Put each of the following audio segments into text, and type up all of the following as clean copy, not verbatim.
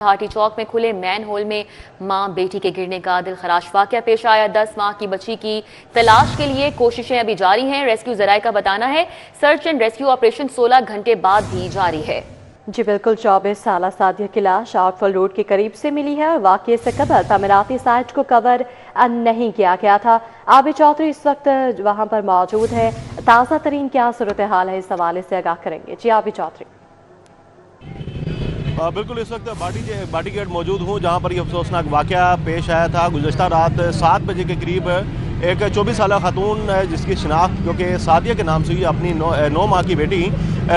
हाटी चौक में खुले man whole में मां बेटी के गिरने का दिलखराश वाकया पेश आया। 10 माह की बच्ची की तलाश के लिए कोशिशें अभी जारी हैं। रेस्क्यू जराये का बताना है सर्च एंड रेस्क्यू ऑपरेशन 16 घंटे बाद भी जारी है। जी बिल्कुल, 24 साल सादिया की लाश आउटफॉल रोड के करीब से मिली है और वाकये से कबल तमीराती साइट को कवर नहीं किया गया था। आबिद चौधरी इस वक्त वहां पर मौजूद है। ताज़ा तरीन क्या सूरत हाल है, इस हवाले से आगाह करेंगे। जी आबिद चौधरी। बिल्कुल, इस वक्त बाटी गेट मौजूद हूँ जहाँ पर ये अफसोसनाक वाकया पेश आया था। गुज़श्ता रात 7 बजे के करीब एक 24 साल खातून जिसकी शिनाख्त जो कि सादिया के नाम से हुई, अपनी 9 माह की बेटी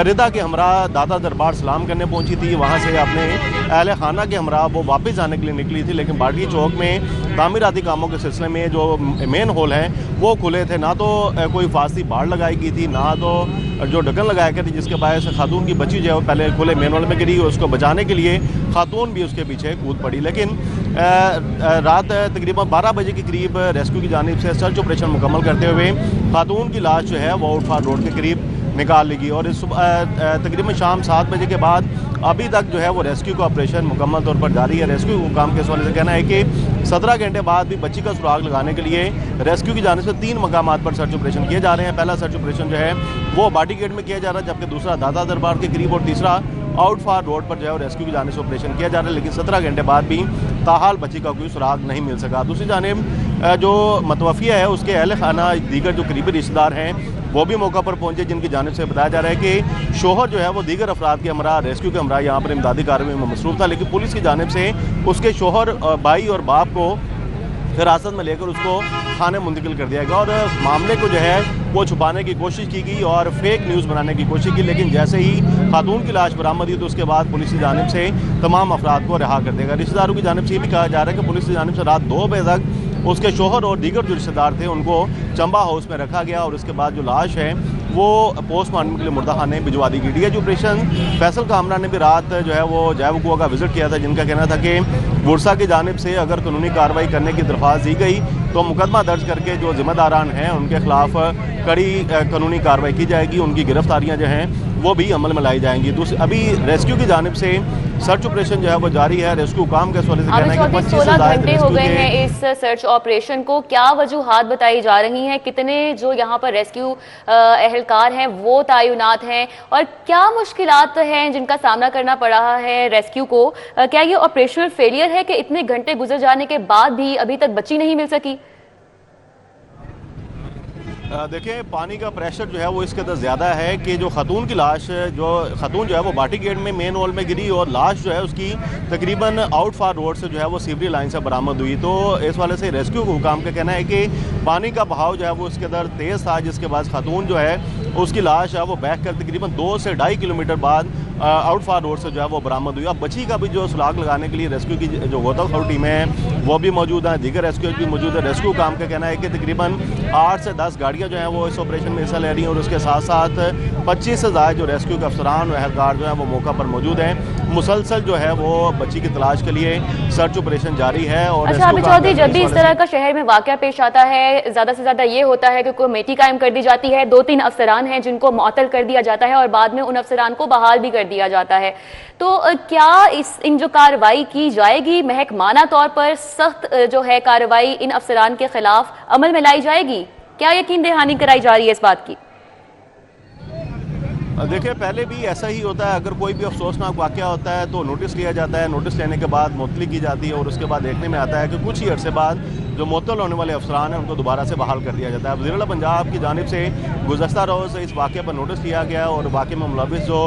रिदा के हमरा दादा दरबार सलाम करने पहुंची थी। वहां से अपने अहल खाना के हमरा वो वापस जाने के लिए निकली थी, लेकिन बाटी चौक में तामीराती कामों के सिलसिले में जो मेन होल हैं वो खुले थे। ना तो कोई फासली बाढ़ लगाई गई थी, ना तो जो ढक्कन लगाया गया थी, जिसके बायस खातून की बच्ची जो है वो पहले खुले मेन होल में गिरी। उसको बचाने के लिए खातून भी उसके पीछे कूद पड़ी, लेकिन रात तकरीबन 12 बजे के करीब रेस्क्यू की जानिब से सर्च ऑपरेशन मुकम्मल करते हुए खातून की लाश जो है वो आउटफॉल रोड के करीब निकाल ली गई। और इस तकरीबन शाम 7 बजे के बाद अभी तक जो है वो रेस्क्यू का ऑपरेशन मुकम्मल तौर पर जारी है। रेस्क्यू काम के हवाले से कहना है कि 17 घंटे बाद भी बच्ची का सुराग लगाने के लिए रेस्क्यू की जानिब से 3 मकामात पर सर्च ऑपरेशन किए जा रहे हैं। पहला सर्च ऑपरेशन जो है वो बाटी गेट में किया जा रहा है, जबकि दूसरा दादा दरबार के करीब और तीसरा आउटफॉल रोड पर जो है रेस्क्यू की जानिब से ऑपरेशन किया जा रहा है। लेकिन 17 घंटे बाद भी ताहाल बच्ची का कोई सुराग नहीं मिल सका। दूसरी जानिब जो मतवफ़िया है उसके अहल खाना दीगर जो करीबी रिश्तेदार हैं वो भी मौका पर पहुंचे, जिनकी जानिब से बताया जा रहा है कि शोहर जो है वो दीगर अफराद के हमरा रेस्क्यू के हमरा यहाँ पर इमदादी कार्रवाई में मसरूफ़ था, लेकिन पुलिस की जानिब से उसके शोहर, भाई और बाप को हिरासत में लेकर उसको थाने मुंतकिल कर दिया गया और मामले को जो है वो छुपाने की कोशिश की गई और फेक न्यूज़ बनाने की कोशिश की। लेकिन जैसे ही खातून की लाश बरामद हुई तो उसके बाद पुलिस की जानिब से तमाम अफराद को रिहा कर दिया गया। रिश्तेदारों की जानिब से ये भी कहा जा रहा है कि पुलिस की जानिब से रात 2 बजे तक उसके शोहर और दीगर जो रिश्तेदार थे उनको चंबा हाउस में रखा गया और उसके बाद जो लाश है वो पोस्टमार्टम के लिए मुर्दा खाने भिजवा दी गई। डीआईजी ऑपरेशन फैसल कामरा ने भी रात जो है वो जय वकुआ का विजिट किया था, जिनका कहना था कि बुरसा की जानिब से अगर कानूनी कार्रवाई करने की दरख्वास्त दी गई तो मुकदमा दर्ज करके जो जिम्मेदारान हैं उनके खिलाफ कड़ी कानूनी कार्रवाई की जाएगी, उनकी गिरफ्तारियाँ जो हैं वो भी अमल में लाई जाएंगी। अभी रेस्क्यू की जानिब से सर्च ऑपरेशन जो है वो जारी है। रेस्क्यू काम के हवाले से कहना है कि 16 घंटे हो गए हैं इस सर्च ऑपरेशन को। क्या वजूहात बताई जा रही हैं? कितने जो यहाँ पर रेस्क्यू एहलकार हैं वो तैनात हैं और क्या मुश्किलात हैं जिनका सामना करना पड़ रहा है रेस्क्यू को? क्या ये ऑपरेशनल फेलियर है कि इतने घंटे गुजर जाने के बाद भी अभी तक बच्ची नहीं मिल सकी? देखिए, पानी का प्रेशर जो है वो इसके अंदर ज़्यादा है कि जो खातून की लाश, जो खातून जो है वो बाटी गेट में मेन होल में गिरी और लाश जो है उसकी तकरीबन आउटफॉल रोड से जो है वो सीवरी लाइन से बरामद हुई। तो इस वाले से रेस्क्यू हुकाम का कहना है कि पानी का बहाव जो है वो इसके अंदर तेज़ था, जिसके बाद खातून जो है उसकी लाश है वो बह कर तकरीबन 2 से 2.5 किलोमीटर बाद आउटफॉल रोड से जो है वो बरामद हुई। अब बच्ची का भी जो सुराग लगाने के लिए रेस्क्यू की जो गोताखोर टीमें हैं वो भी मौजूद हैं, दीगर रेस्क्यू भी मौजूद है। रेस्क्यू काम का कहना है कि तकरीबन 8 से 10 गाड़ियाँ जो हैं वो इस ऑपरेशन में हिस्सा ले रही हैं और उसके साथ साथ 25 से ज़्यादा जो रेस्क्यू के अफसरान और अहलकार जो हैं वो मौका पर मौजूद हैं। मुसलसल जो है वो बच्ची की तलाश के लिए सर्च ऑपरेशन जारी है। और अच्छा आबिद चौधरी, जब भी इस तरह का शहर में वाकया पेश आता है ज़्यादा से ज़्यादा ये होता है कि कमेटी कायम कर दी जाती है, 2-3 अफसरान हैं जिनको मुअत्तल कर दिया जाता है और बाद में उन अफसरान को बहाल भी कर दिया जाता है। तो क्या इन जो कार्रवाई की जाएगी महकमाना तौर पर सख्त जो है कार्रवाई इन अफसरान के खिलाफ अमल में लाई जाएगी? क्या यकीन दहानी कराई जा रही है इस बात की? देखिए, पहले भी ऐसा ही होता है, अगर कोई भी अफसोसनाक वाक़या होता है तो नोटिस लिया जाता है, नोटिस लेने के बाद मुअत्तली की जाती है और उसके बाद देखने में आता है कि कुछ ही अरसे बाद जो मुअत्तल होने वाले अफसरान हैं उनको दोबारा से बहाल कर दिया जाता है। वज़ीर-ए-आला पंजाब की जानिब से गुज़श्ता रोज़ इस वाक़े पर नोटिस लिया गया और वाक़े में मुलविस जो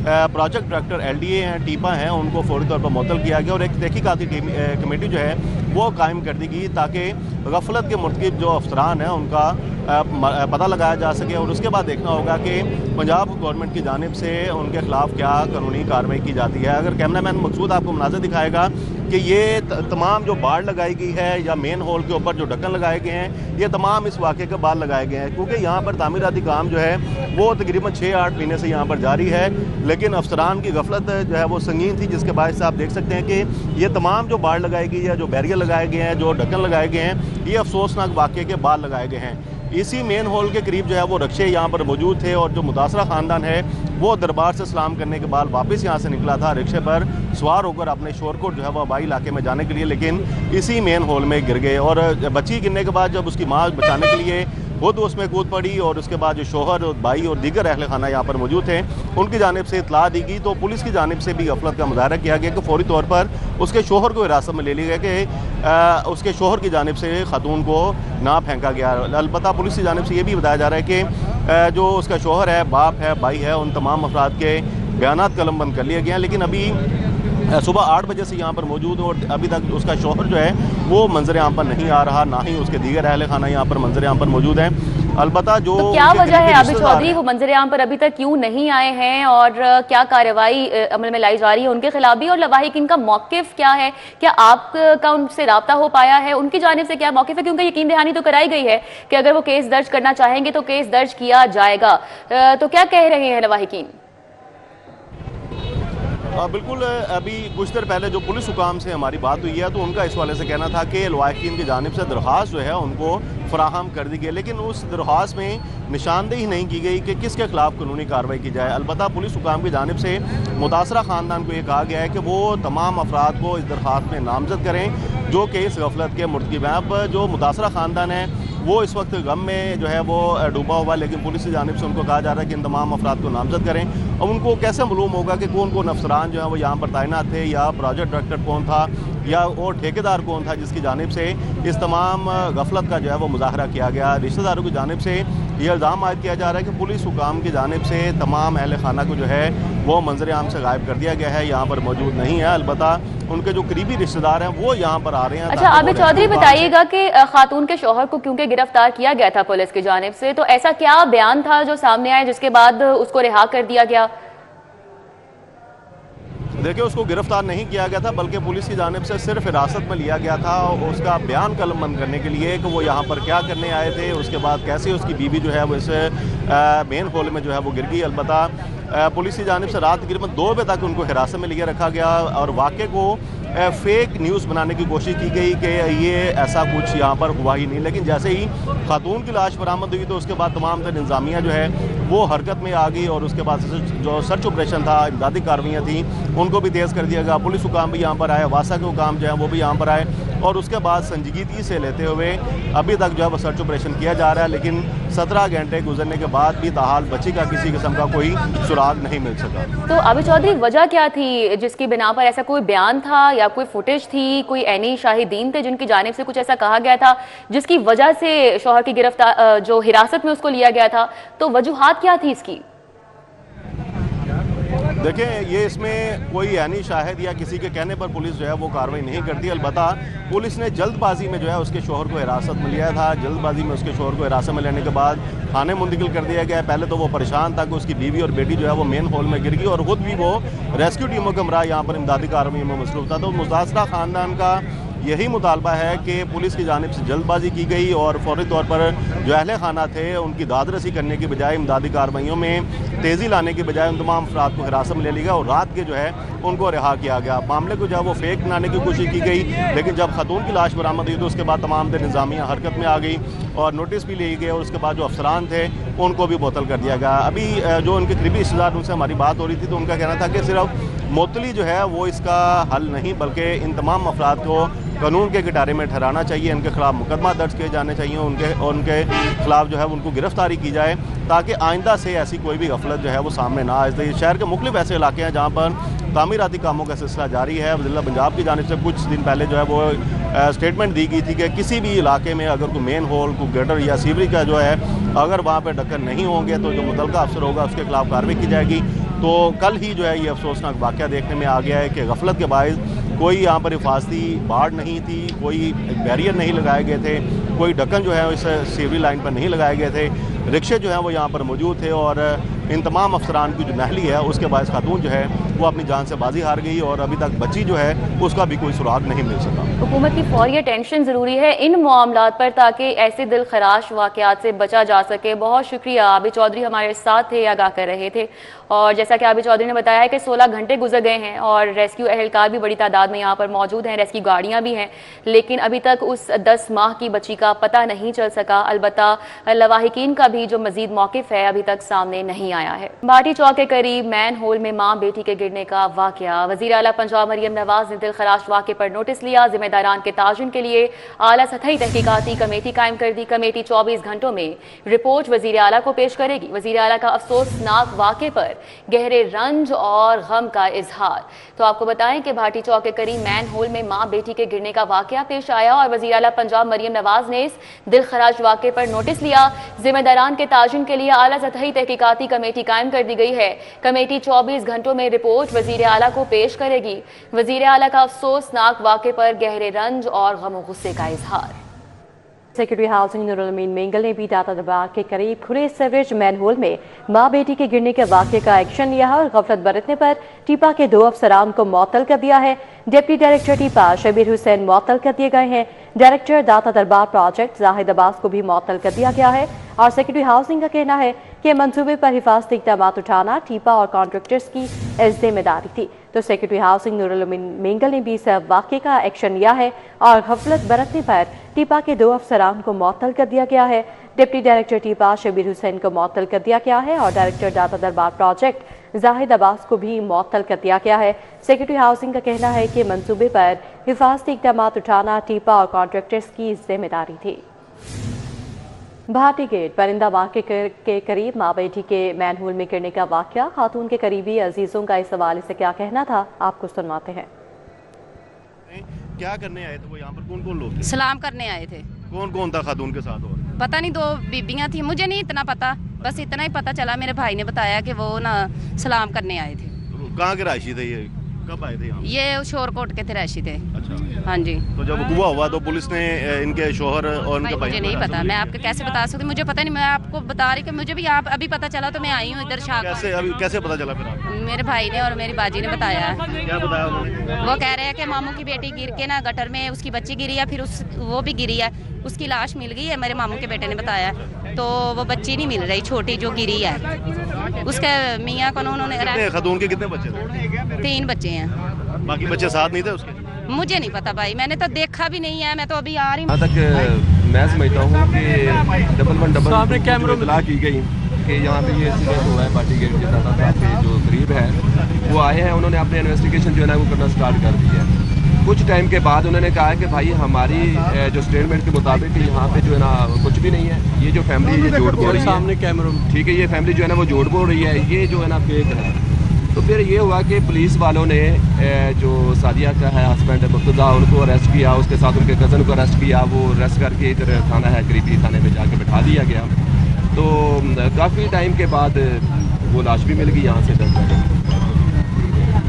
प्रोजेक्ट डायरेक्टर LDA हैं, टीपा हैं, उनको फौरी तौर पर मुअत्तल किया गया और एक तहकीकाती कमेटी जो है वो कायम कर दी गई ताकि गफलत के मुर्तकिब जो अफसरान हैं उनका पता लगाया जा सके और उसके बाद देखना होगा कि पंजाब गवर्नमेंट की जानिब से उनके खिलाफ क्या कानूनी कार्रवाई की जाती है। अगर कैमरामैन मकसूद आपको मनाज़र दिखाएगा कि ये तमाम जो बाड़ लगाई गई है या मेन होल के ऊपर जो ढक्कन लगाए गए हैं ये तमाम इस वाक़े के बाद लगाए गए हैं, क्योंकि यहाँ पर तामीराती काम जो है वो तकरीबन 6-8 महीने से यहाँ पर जारी है, लेकिन अफसरान की गफलत जो है वो संगीन थी, जिसके बायस आप देख सकते हैं कि ये तमाम जो बाड़ लगाई गई है, जो बैरियर लगाए गए हैं, जो ढक्कन लगाए गए हैं, ये अफसोसनाक वाक़े के बाद लगाए गए हैं। इसी मेन होल के करीब जो है वो रक्शे यहाँ पर मौजूद थे और जो मुतासरा ख़ानदान है वो दरबार से सलाम करने के बाद वापस यहाँ से निकला था रिक्शे पर सवार होकर अपने शोरकोट जो है वह बाई इलाके में जाने के लिए, लेकिन इसी मेन हॉल में गिर गए और बच्ची गिरने के बाद जब उसकी माँ बचाने के लिए खुद उसमें कूद पड़ी और उसके बाद जो शोहर और भाई और दीगर अहले खाना यहाँ पर मौजूद थे उनकी जानिब से इतला दी गई, तो पुलिस की जानिब से भी गफलत का मुजाहरा किया गया कि फौरी तौर पर उसके शोहर को हिरासत में ले लिया गया कि उसके शोहर की जानिब से खातून को ना फेंका गया। अलबत्ता पुलिस की जानिब से ये भी बताया जा रहा है कि जो उसका शोहर है, बाप है, भाई है, उन तमाम अफराद के बयानात कलमबंद कर लिए गए हैं, लेकिन अभी सुबह 8 बजे से यहाँ पर मौजूद है और अभी तक उसका शोहर जो है वो मंजर आम पर नहीं आ रहा, ना ही उसके दीगर अहले खाना यहाँ पर मंजर आम पर मौजूद हैं। अलबत्ता जो तो क्या वजह है आबिद चौधरी वो मंजर आम पर अभी तक क्यों नहीं आए हैं और क्या कार्रवाई अमल में लाई जा रही है उनके खिलाफ भी, और लवाहिकीन का मौकिफ क्या है? क्या आपका उनसे रब्ता हो पाया है? उनकी जानिब से क्या मौकिफ है? क्योंकि यकीन दहानी तो कराई गई है कि अगर वो केस दर्ज करना चाहेंगे तो केस दर्ज किया जाएगा, तो क्या कह रहे हैं लवाहिकीन? बिल्कुल, अभी कुछ देर पहले जो पुलिस हुकाम से हमारी बात हुई है तो उनका इस वाले से कहना था कि लवाहिकीन की जानिब से दरख्वास्त जो है उनको फराहम कर दी गई, लेकिन उस दरख्वास्त में निशानदेही नहीं की गई कि किसके खिलाफ कानूनी कार्रवाई की जाए। अलबत्ता पुलिस हुकाम की जानिब से मुतासरा ख़ानदान को ये कहा गया है कि वो तमाम अफराद को इस दरख्वास्त में नामजद करें जो कि इस गफलत के मुर्तकिब हैं। अब जो मुतासरा ख़ानदान है वो इस वक्त गम में जो है वो डूबा हुआ, लेकिन पुलिस की जानिब से उनको कहा जा रहा है कि इन तमाम अफराद को नामजद करें। अब उनको कैसे मालूम होगा कि कौन कौन अफसरान जो है वो यहाँ पर तैनात थे, या प्रोजेक्ट डायरेक्टर कौन था, या और ठेकेदार कौन था जिसकी जानिब से इस तमाम गफलत का जो है वो मुजाहरा किया गया। रिश्तेदारों की जानिब से ये इल्ज़ाम आयद किया जा रहा है कि पुलिस हुकाम की जानिब से तमाम अहले खाना को जो है वो मंजर आम से गायब कर दिया गया है, यहाँ पर मौजूद नहीं है। अलबत्ता उनके जो करीबी रिश्तेदार हैं वो यहाँ पर आ रहे हैं। अच्छा आबिद चौधरी, बताइएगा कि खातून के शौहर को क्योंकि गिरफ्तार किया गया था पुलिस की जानिब से, तो ऐसा क्या बयान था जो सामने आया जिसके बाद उसको रिहा कर दिया गया? देखिए, उसको गिरफ्तार नहीं किया गया था बल्कि पुलिस की जानिब से सिर्फ हिरासत में लिया गया था उसका बयान कलमबंद करने के लिए कि वो यहाँ पर क्या करने आए थे, उसके बाद कैसे उसकी बीवी जो है वो इस मेन हॉल में जो है वो गिर गई। अलबत्ता पुलिस की जानिब से रात तकरीबन 2 बजे तक उनको हिरासत में लिए रखा गया और वाक़े को फेक न्यूज़ बनाने की कोशिश की गई कि ये ऐसा कुछ यहाँ पर हुआ ही नहीं। लेकिन जैसे ही खातून की लाश बरामद हुई तो उसके बाद तमाम तर इंतजामिया जो है वो हरकत में आ गई और उसके बाद जो सर्च ऑपरेशन था, इमदादी कार्रवाइयाँ थी, उनको भी तेज़ कर दिया गया। पुलिस हुकाम भी यहाँ पर आए, वासा के हुकाम जो है वो भी यहाँ पर आए और उसके बाद संजीदगी से लेते हुए अभी तक जो है वो सर्च ऑपरेशन किया जा रहा है, लेकिन 17 घंटे गुजरने के बाद भी ताहाल बच्ची का किसी किस्म का कोई सुराग नहीं मिल सका। तो आबिद चौधरी, वजह क्या थी जिसकी बिना पर ऐसा कोई बयान था या कोई फुटेज थी, कोई ऐनी शाहिदीन थे जिनकी जानिब से कुछ ऐसा कहा गया था जिसकी वजह से शौहर की गिरफ्तार जो हिरासत में उसको लिया गया था, तो वजूहात क्या थी इसकी? देखिए, ये इसमें कोई यानी शाहिद या किसी के कहने पर पुलिस जो है वो कार्रवाई नहीं करती। अलबत्ता पुलिस ने जल्दबाजी में जो है उसके शोहर को हिरासत में लिया था। जल्दबाजी में उसके शोहर को हिरासत में लेने के बाद थाने मुंतकिल कर दिया गया। पहले तो वो परेशान था कि उसकी बीवी और बेटी जो है वो मेन हॉल में गिर गई और ख़ुद भी वो रेस्क्यू टीमों के हमरा यहाँ पर इमदादी कार्रवाई में मसरूफ़ था। तो मुतासरा ख़ानदान का यही मुतालबा है कि पुलिस की जानिब से जल्दबाजी की गई और फौरी तौर पर जो अहले खाना थे उनकी दादरसी करने की बजाय इमदादी कार्रवाइयों में तेज़ी लाने की बजाय उन तमाम अफराद को हिरासत में ले लिया गया और रात के जो है उनको रिहा किया गया। मामले को जो है वो फेक बनाने की कोशिश की गई, लेकिन जब खातून की लाश बरामद हुई तो उसके बाद तमाम दिन इंतजामिया हरकत में आ गई और नोटिस भी लिए गए और उसके बाद जो अफसरान थे उनको भी मुअत्तल कर दिया गया। अभी जो उनके करीबी रिश्तेदार उनसे हमारी बात हो रही थी तो उनका कहना था कि सिर्फ मुअत्तली जो है वो इसका हल नहीं, बल्कि इन तमाम अफराद को कानून के किनारे में ठहराना चाहिए, इनके खिलाफ मुकदमा दर्ज किए जाने चाहिए, उनके खिलाफ जो है उनको गिरफ्तारी की जाए ताकि आइंदा से ऐसी कोई भी गफलत जो है वो सामने ना आए। तो शहर के मुख्तलिफ ऐसे इलाके हैं जहाँ पर तामीराती कामों का सिलसिला जारी है। ज़िला पंजाब की जानिब से कुछ दिन पहले जो है वो स्टेटमेंट दी गई थी कि किसी भी इलाके में अगर कोई मेन हॉल, कोई गटर या सीवरेज का जो है अगर वहाँ पर ढक्कन नहीं होंगे तो जो मुतलका अफसर होगा उसके खिलाफ कार्रवाई की जाएगी। तो कल ही जो है ये अफसोसनाक वाक़या देखने में आ गया है कि गफलत के बायस कोई यहाँ पर हिफाजती बाड़ नहीं थी, कोई बैरियर नहीं लगाए गए थे, कोई ढक्कन जो है इस सीवरेज लाइन पर नहीं लगाए गए थे, रिक्शे जो हैं वो यहाँ पर मौजूद थे और इन तमाम अफसरान की जो नहली है उसके बायस खातून जो है वो अपनी जान से बाजी हार गई और अभी तक बच्ची जो है उसका भी कोई सुराग नहीं मिल सका। हुकूमत की फौरी अटेंशन ज़रूरी है इन मामलात पर ताकि ऐसे दिल खराश वाक़यात से बचा जा सके। बहुत शुक्रिया, आबिद चौधरी हमारे साथ थे, आगाह कर रहे थे। और जैसा कि आबिद चौधरी ने बताया है कि 16 घंटे गुजर गए हैं और रेस्क्यू एहलकार भी बड़ी तादाद में यहाँ पर मौजूद हैं, रेस्क्यू गाड़ियाँ भी हैं, लेकिन अभी तक उस 10 माह की बच्ची का पता नहीं चल सका। अलबत्ता लवाहिकीन का भी जो मजीद मौक़िफ़ है अभी तक सामने नहीं आया है। भाटी चौक के करीब मैन होल में माँ बेटी के गिरने का वाक़या। वज़ीर आला पंजाब मरियम नवाज ने दिल खराश वाक़े पर नोटिस लिया। जिम्मेदारान के ताजुन के लिए आला सतही तहकीकाती कमेटी कायम कर दी। कमेटी 24 घंटों में रिपोर्ट वज़ीर आला को पेश करेगी। वज़ीर आला का अफसोसनाक वाक़े पर गहरे रंज और गम का इजहार। तो आपको बताएं कि भाटी चौक के करीब मैन होल में मां बेटी के गिरने का वाकया पेश आया और वज़ीर आला पंजाब मरियम नवाज ने इस दिल खराश वाक़े पर नोटिस लिया। जिम्मेदारान के ताजुन के लिए आला सतही तहकीकाती कमेटी कायम कर दी गई है। कमेटी 24 घंटों में रिपोर्ट वज़ीर आला को पेश करेगी। वज़ीर आला का अफसोसनाक वाक़े पर गहरे रंज और गम और गुस्से का इजहार। सेक्रेटरी हाउसिंग नूरुल अमीन मेंगल ने भी दाता दरबार के करीब खुले सीवरेज मैन होल में मां बेटी के गिरने के वाक़े का एक्शन लिया है और गफलत बरतने पर टीपा के 2 अफसरान को मुअत्तल कर दिया है। डिप्टी डायरेक्टर टीपा शबीर हुसैन मुअत्तल कर दिए गए हैं। डायरेक्टर दाता दरबार प्रोजेक्ट जाहिद अब्बास को भी मुअत्तल कर दिया गया है और सेक्रेटरी हाउसिंग का कहना है कि मंसूबे पर हिफाजती इक़दाम उठाना टीपा और कॉन्ट्रैक्टर्स की जिम्मेदारी थी। तो सेक्रेटरी हाउसिंग नूरुल अमीन मेंगल ने भी इस वाक़े का एक्शन लिया है और गफलत बरतने पर टीपा के 2 अफसरान को मुअत्तल कर दिया गया है। डिप्टी डायरेक्टर टीपा शबीर हुसैन को मुअत्तल कर दिया गया है और डायरेक्टर दाता दरबार प्रोजेक्ट जाहिद अब्बास को भी मुअत्तल कर दिया गया है। सेक्रेटरी हाउसिंग का कहना है कि मंसूबे पर हिफाजती इक़दाम उठाना टीपा और कॉन्ट्रैक्टर्स की जिम्मेदारी थी। भाटी गेट परिंदा वाक़े के करीब माँ बेटी के मैन होल में गिरने का वाक़या। खातून के करीबी अजीजों का इस हवाले से क्या कहना था, आपको सुनवाते हैं। क्या करने आए थे वो यहाँ पर? कौन कौन लोग थे? सलाम करने आए थे। कौन कौन था खातून के साथ? और पता नहीं 2 बीबियां थी, मुझे नहीं इतना पता, बस इतना ही पता चला मेरे भाई ने बताया कि वो ना सलाम करने आए थे। कहाँ के राशि थे ये? कब आए थे यहाँ? ये शोरकोट के थे, रैशी थे। अच्छा, हाँ जी। तो जब हुआ तो पुलिस ने इनके शोहर और इनके भाई मुझे नहीं पता, मैं आपको कैसे बता सकती, मुझे पता नहीं। मैं आपको बता रही कि मुझे भी आप अभी पता चला तो मैं आई हूँ इधर शाह। कैसे पता चला फिर आपको? मेरे भाई ने और मेरी बाजी ने बताया। क्या बताया उन्होंने? वो कह रहे हैं कि मामू की बेटी गिर के ना गटर में उसकी बच्ची गिरी है, फिर वो भी गिरी है, उसकी लाश मिल गई है। मेरे मामू के बेटे ने बताया, तो वो बच्ची नहीं मिल रही, छोटी जो गिरी है उसके मियाँ को उन्होंने। खातून के कितने बच्चे थे? 3 बच्चे हैं। बाकी बच्चे साथ नहीं थे उसके? मुझे नहीं पता भाई, मैंने तो देखा भी नहीं है, मैं तो अभी आ रही हूँ। तक मैं समझता हूँ कि 1111 कैमरों में इतला की गई कि यहाँ पे ये इंसिडेंट हुआ है पार्टी गेट के दाता साहब के जो करीब है वो आए हैं, उन्होंने अपने इन्वेस्टिगेशन जो है ना वो करना स्टार्ट कर दी है। कुछ टाइम के बाद उन्होंने कहा कि भाई हमारी जो स्टेटमेंट के मुताबिक यहाँ पे जो है ना कुछ भी नहीं है, ये जो फैमिली ये झूठ बोल रही है सामने कैमरों में, ठीक है, ये फैमिली जो है ना वो झूठ बोल रही है, ये जो है ना फेक है। तो फिर ये हुआ कि पुलिस वालों ने जो सादिया का है हस्बैंड मुर्तज़ा, उनको अरेस्ट किया, उसके साथ उनके कज़न को अरेस्ट किया। वो अरेस्ट करके इधर थाना है करीबी थाने में जाके बैठा दिया गया। तो काफ़ी टाइम के बाद वो लाश भी मिल गई यहाँ से 10 बजे।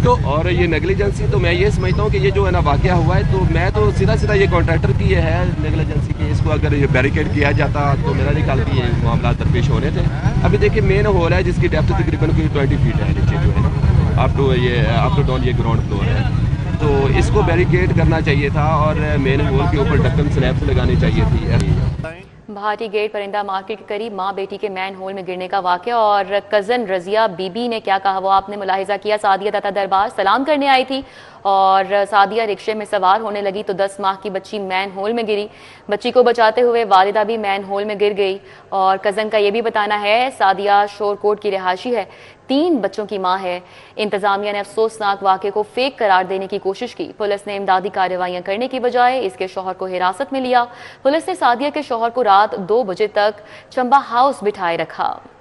तो और ये नेगलिजेंसी, तो मैं ये समझता हूँ कि ये जो है ना वाक़या हुआ है, तो मैं तो सीधा ये कॉन्ट्रैक्टर की ये है नेगलिजेंसी की। इसको अगर ये बैरिकेड किया जाता तो मेरा निकाल के ये मामला दरपेश होने थे। अभी देखिए मेन हॉल है जिसकी डेप्थ तकरीबन कोई 20 फीट है नीचे जो है ना, अप टू डाउन ये ग्राउंड फ्लोर है। तो इसको बैरिकेड करना चाहिए था और मेन हॉल के ऊपर ढक्कन स्लैब्स लगानी चाहिए थी। भाटी गेट परिंदा मार्केट के करीब मां बेटी के मैन होल में गिरने का वाकया और कज़न रजिया बीबी ने क्या कहा वो आपने मुलाहिजा किया। सादिया दाता दरबार सलाम करने आई थी और सादिया रिक्शे में सवार होने लगी तो 10 माह की बच्ची मैन होल में गिरी। बच्ची को बचाते हुए वालिदा भी मैन होल में गिर गई और कज़न का ये भी बताना है सादिया शोरकोट की रिहायशी है, 3 बच्चों की मां है। इंतजामिया ने अफसोसनाक वाक़े को फेक करार देने की कोशिश की। पुलिस ने इमदादी कार्रवाइयां करने की बजाय इसके शौहर को हिरासत में लिया। पुलिस ने सादिया के शौहर को रात 2 बजे तक चंबा हाउस बिठाए रखा।